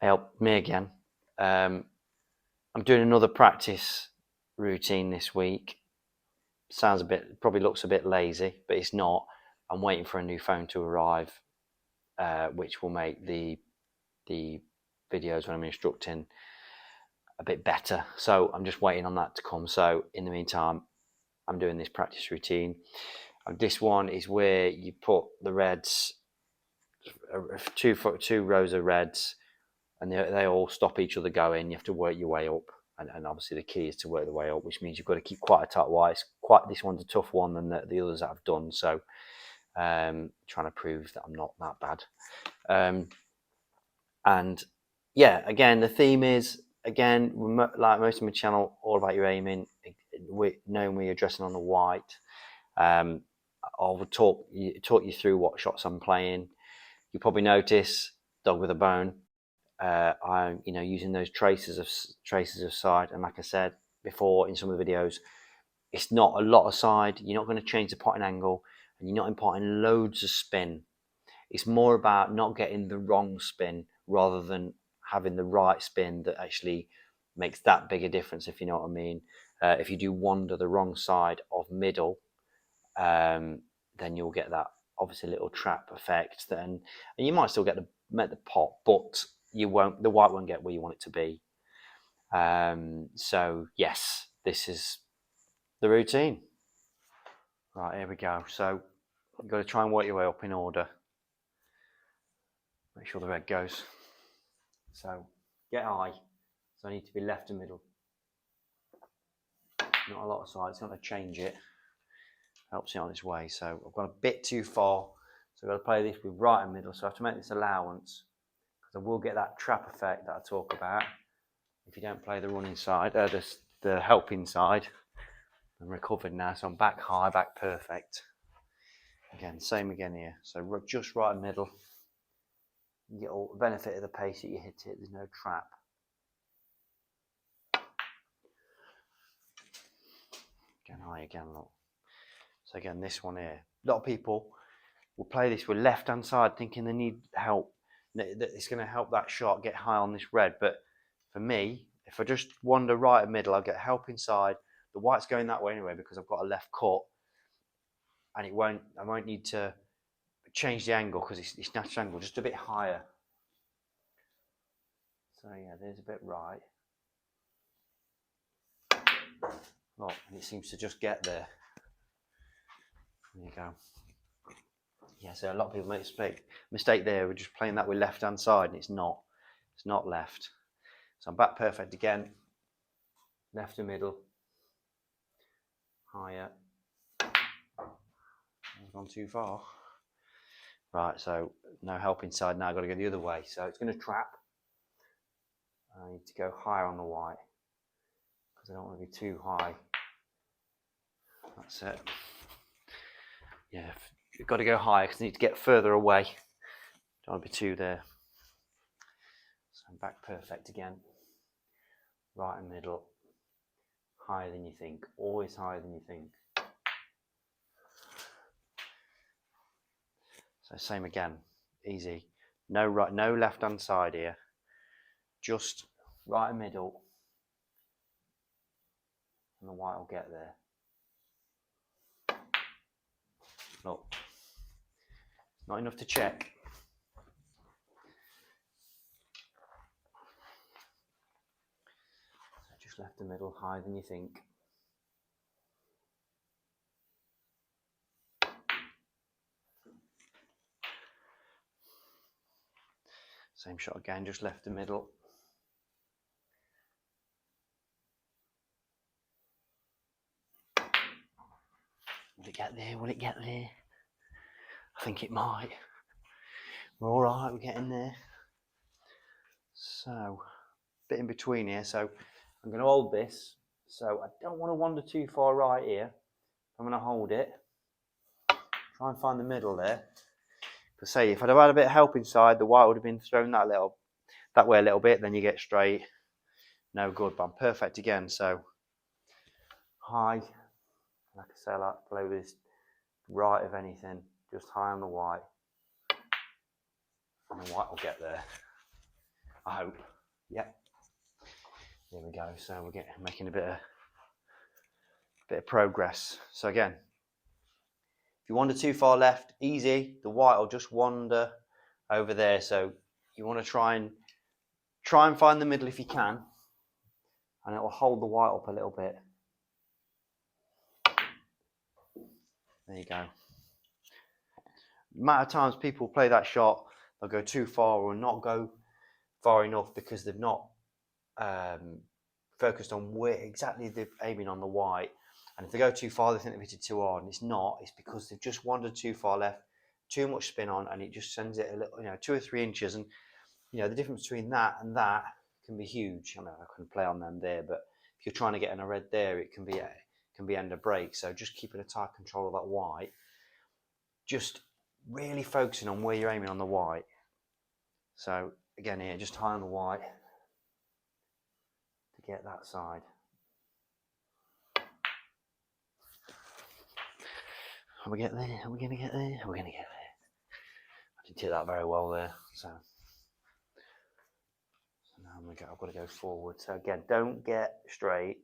helped me again. I'm doing another practice routine this week. Sounds probably looks a bit lazy, but it's not. I'm waiting for a new phone to arrive, which will make the videos when I'm instructing a bit better. So I'm just waiting on that to come. So in the meantime, I'm doing this practice routine. This one is where you put the reds, two rows of reds, and they all stop each other going. You have to work your way up, and obviously the key is to work the way up, which means you've got to keep quite a tight white. This one's a tough one than the others that I've done. So trying to prove that I'm not that bad. And yeah, again, the theme is, again, like most of my channel, all about your aiming, knowing where you're dressing on the white. I'll talk you through what shots I'm playing. You probably notice dog with a bone. I'm using those traces of side, and like I said before in some of the videos, it's not a lot of side. You're not going to change the potting angle, and you're not imparting loads of spin. It's more about not getting the wrong spin rather than having the right spin that actually makes that big a difference, if you know what I mean. If you do wander the wrong side of middle, then you'll get that obviously little trap effect. And you might still make the pot, but you won't. The white won't get where you want it to be. So yes, this is the routine. Right, here we go. So you've got to try and work your way up in order. Make sure the red goes. So get high. So I need to be left and middle. Not a lot of side. It's not going to change it. Helps it on its way. So I've gone a bit too far. So I've got to play this with right and middle. So I have to make this allowance, because I will get that trap effect that I talk about if you don't play the running side, the helping side. I'm recovered now, so I'm back high, back perfect. Again, same again here. So just right and middle. You get all the benefit of the pace that you hit it. There's no trap. Again, high again, look. So again, this one here. A lot of people will play this with left-hand side thinking they need help. That it's going to help that shot get high on this red. But for me, if I just wander right and middle, I'll get help inside. The white's going that way anyway because I've got a left cut. And I won't need to change the angle because it's natural angle, just a bit higher. So yeah, there's a bit right. Look, and it seems to just get there. There you go. Yeah, so a lot of people make a mistake there. We're just playing that with left-hand side, and it's not. It's not left. So I'm back perfect again. Left to middle. Higher. I've gone too far. Right, so no help inside now. I've got to go the other way. So it's going to trap. I need to go higher on the white because I don't want to be too high. That's it. Yeah, you've got to go higher because I need to get further away. Don't want to be too there. So I'm back perfect again. Right and middle. Higher than you think. Always higher than you think. So same again. Easy. No right, no left hand side here. Just right and middle. And the white will get there. Look. Not enough to check. So just left and middle, higher than you think. Same shot again, just left and middle. Will it get there? Will it get there? I think it might. We're all right, we're getting there. So, a bit in between here. So, I'm going to hold this. So, I don't want to wander too far right here. I'm going to hold it. Try and find the middle there. Because say, if I'd have had a bit of help inside, the white would have been thrown that way a little bit. Then you get straight. No good, but I'm perfect again. So, high. Like I say, I like to play with this right of anything. Just high on the white. And the white will get there. I hope. Yeah. There we go. So we're making a bit of progress. So again, if you wander too far left, easy. The white will just wander over there. So you want to try and find the middle if you can, and it will hold the white up a little bit. There you go. The amount of times people play that shot, they'll go too far or not go far enough because they've not focused on where exactly they're aiming on the white. And if they go too far, they think they've hit it too hard, and it's not. It's because they've just wandered too far left, too much spin on, and it just sends it a little, 2 or 3 inches. And the difference between that and that can be huge. I mean, I couldn't play on them there, but if you're trying to get in a red there, it can be end of break. So just keeping a tight control of that white, just really focusing on where you're aiming on the white. So again here, just high on the white to get that side. Are we getting there? Are we going to get there? We're going to get there. I didn't hit that very well there. So now I've got to go forward. So again, don't get straight.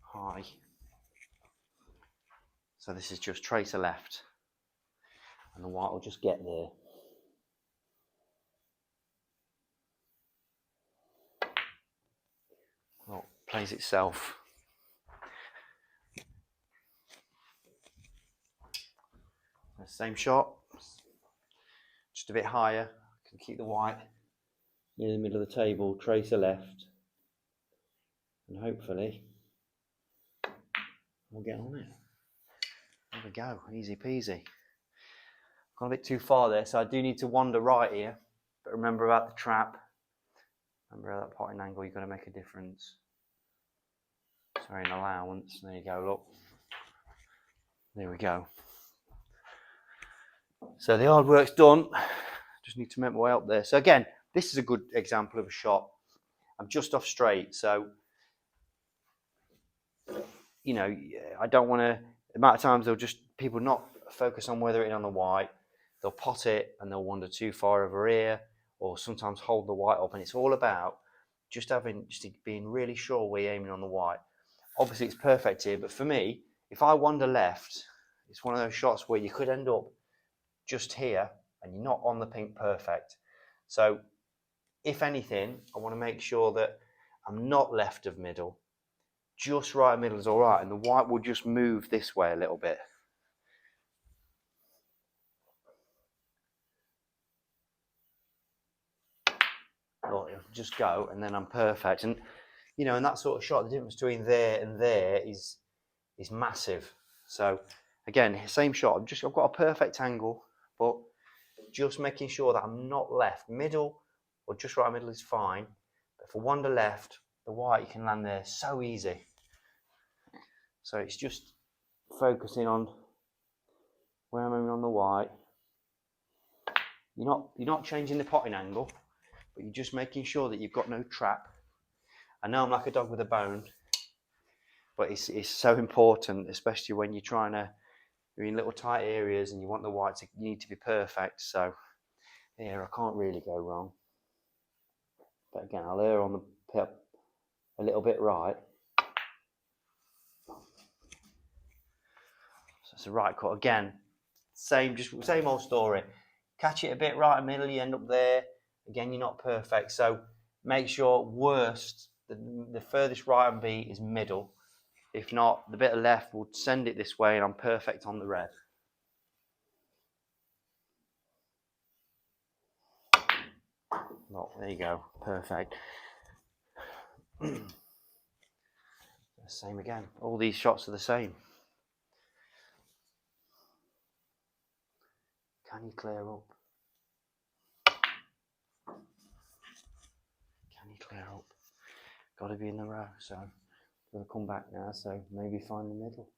High. So this is just tracer left. And the white will just get there. Well, plays itself. Same shot, just a bit higher. I can keep the white near the middle of the table, tracer left, and hopefully we'll get on it. There we go, easy peasy. Gone a bit too far there, so I do need to wander right here. But remember about the trap. Remember how that potting angle, you've got to make a difference. Sorry, an allowance. There you go, look. There we go. So the hard work's done. Just need to make my way up there. So again, this is a good example of a shot. I'm just off straight, so I don't want to. The amount of times people not focus on whether it's on the white, they'll pot it and they'll wander too far over here, or sometimes hold the white up. And it's all about just being really sure where you're aiming on the white. Obviously, it's perfect here, but for me, if I wander left, it's one of those shots where you could end up just here and you're not on the pink perfect. So if anything, I want to make sure that I'm not left of middle. Just right of middle is all right, and the white will just move this way a little bit. It'll just go, and then I'm perfect. And in that sort of shot, the difference between there and there is massive. So again, same shot. I've got a perfect angle, but just making sure that I'm not left. Middle or just right middle is fine. But if I wander left, the white, you can land there so easy. So it's just focusing on where I'm aiming on the white. You're not changing the potting angle, but you're just making sure that you've got no trap. I know I'm like a dog with a bone, but it's so important, especially when you're in little tight areas and you want the white you need to be perfect. So here, I can't really go wrong. But again, I'll err on the pip a little bit right. So it's a right cut again. Same old story. Catch it a bit right in the middle, you end up there. Again, you're not perfect. So make sure the furthest right and beat is middle. If not, the bit of left will send it this way and I'm perfect on the red. Oh, there you go, perfect. Same again, all these shots are the same. Can you clear up? Can you clear up? Got to be in the row, so I'm going to come back now, so maybe find the middle.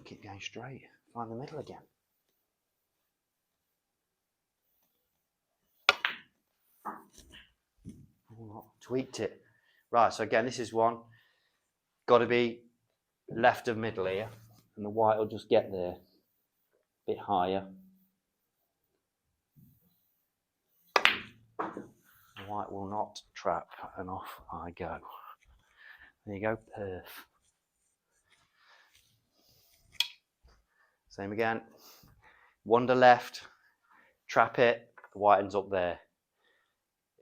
Keep going straight, find the middle again. Oh, tweaked it. Right, so again, this is one. Got to be left of middle here, and the white will just get there a bit higher. The white will not trap, and off I go. There you go, perf. Same again. Wander left, trap it, the white ends up there.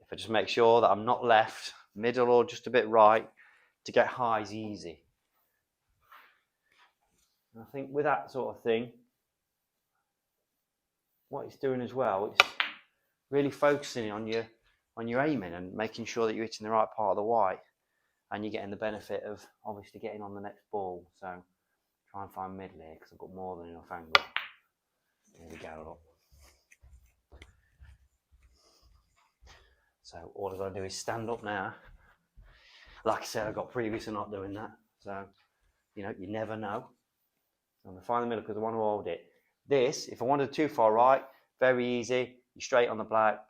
If I just make sure that I'm not left, middle or just a bit right, to get high is easy. And I think with that sort of thing, what it's doing as well, it's really focusing on your aiming and making sure that you're hitting the right part of the white, and you're getting the benefit of obviously getting on the next ball. So try and find middle here because I've got more than enough angle. There we go. Look. So all I've got to do is stand up now. Like I said, I got previous of not doing that. So, you never know. So I'm going to find the middle because I want to hold it. This, if I wanted too far right, very easy. You're straight on the black,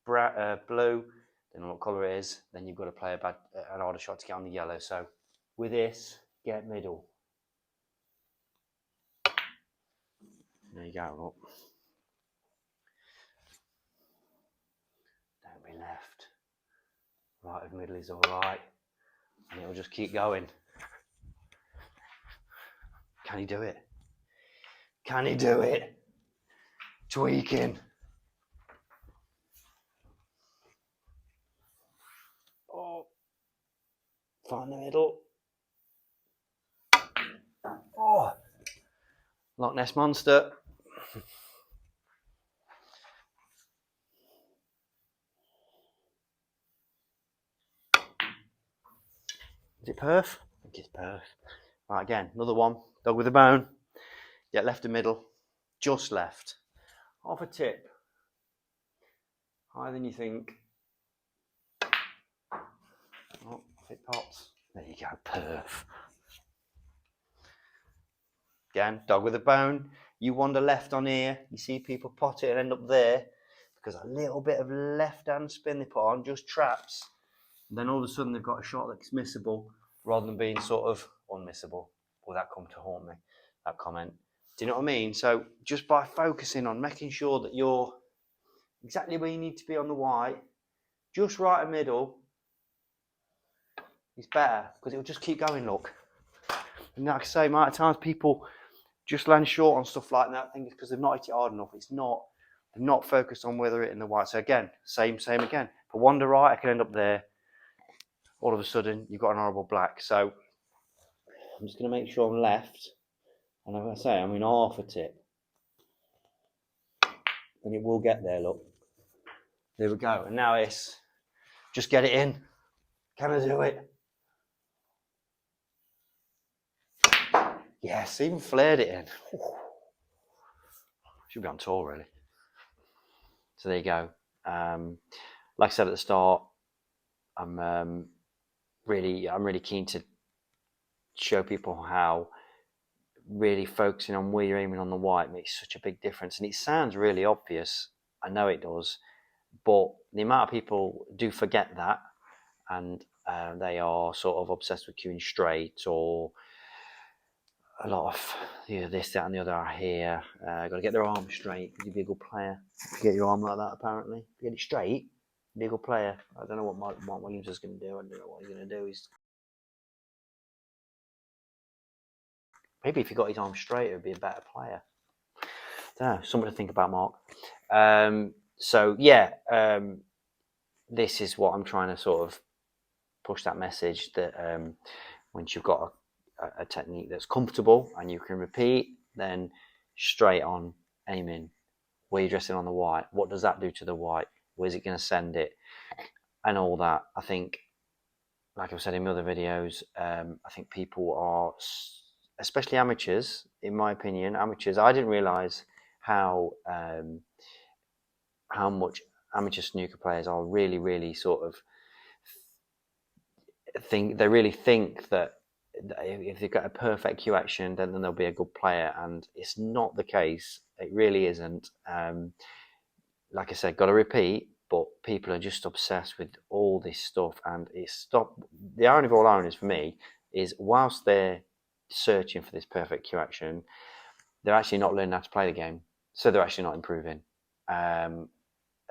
blue, then what colour it is, then you've got to play an harder shot to get on the yellow. So with this, get middle. There you go. Look. Don't be left. Right of middle is all right. And it'll just keep going. Can he do it? Can he do it? Tweaking. Oh. Find the middle. Oh. Loch Ness Monster. Is it perf? I think it's perf. Right, again, another one. Dog with a bone. Get left and middle. Just left. Half a tip. Higher than you think. Oh, if it pops. There you go, perf. Again, dog with a bone. You wander left on here. You see people pot it and end up there because a little bit of left hand spin they put on just traps. And then all of a sudden they've got a shot that's missable rather than being sort of unmissable. Will that come to haunt me? That comment. Do you know what I mean? So just by focusing on making sure that you're exactly where you need to be on the white, just right in the middle, is better because it'll just keep going. Look, and like I say, amount of times people just land short on stuff like that. I think it's because they've not hit it hard enough. It's not. They're not focused on where they're hitting the white. So again, same again. If I wander right, I can end up there. All of a sudden, you've got an horrible black. So I'm just going to make sure I'm left. And like I say, I'm in half a tip. And it will get there, look. There we go. And now it's just get it in. Can I do it? Yes, even flared it in. Should be on tour, really. So there you go. Like I said at the start, I'm really keen to show people how really focusing on where you're aiming on the white makes such a big difference. And it sounds really obvious. I know it does. But the amount of people do forget that, and they are sort of obsessed with cueing straight, or a lot of this, that, and the other are here. Got to get their arm straight. You'd be a good player. Get your arm like that, apparently. Get it straight. Be a good player. I don't know what Mark Williams is going to do. I don't know what he's going to do. Maybe if he got his arm straight, it would be a better player. I don't know. Something to think about, Mark. This is what I'm trying to sort of push that message that once you've got a technique that's comfortable and you can repeat, then straight on aiming. Where you're dressing on the white, what does that do to the white? Where's it going to send it? And all that. I think, like I've said in other videos, I think people are, especially amateurs, in my opinion, I didn't realise how much amateur snooker players are really sort of think that if they've got a perfect cue action, then they'll be a good player, and it's not the case. It really isn't. Like I said, got to repeat, but people are just obsessed with all this stuff, and it's stop. The irony of all ironies for me is, whilst they're searching for this perfect Q action, they're actually not learning how to play the game, so they're actually not improving.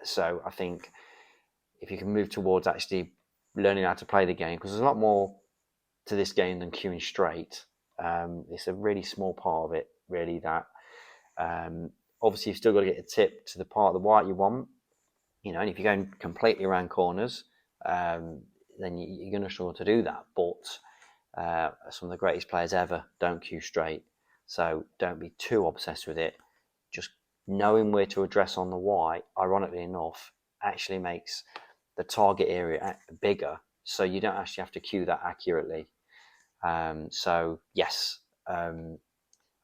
So I think if you can move towards actually learning how to play the game, because there's a lot more to this game than queuing straight. It's a really small part of it, really. That obviously you've still got to get a tip to the part of the white you want, and if you're going completely around corners, then you're going to struggle to do that. But some of the greatest players ever don't queue straight, so don't be too obsessed with it. Just knowing where to address on the white, ironically enough, actually makes the target area bigger, so you don't actually have to queue that accurately. So yes, I know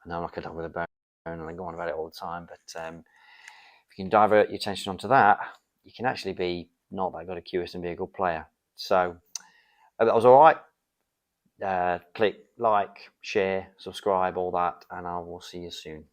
I'm like a dog with a bone, and I go on about it all the time, but if you can divert your attention onto that, you can actually be not that good a queuist and be a good player. So that was all right. Click like, share, subscribe, all that, and I will see you soon.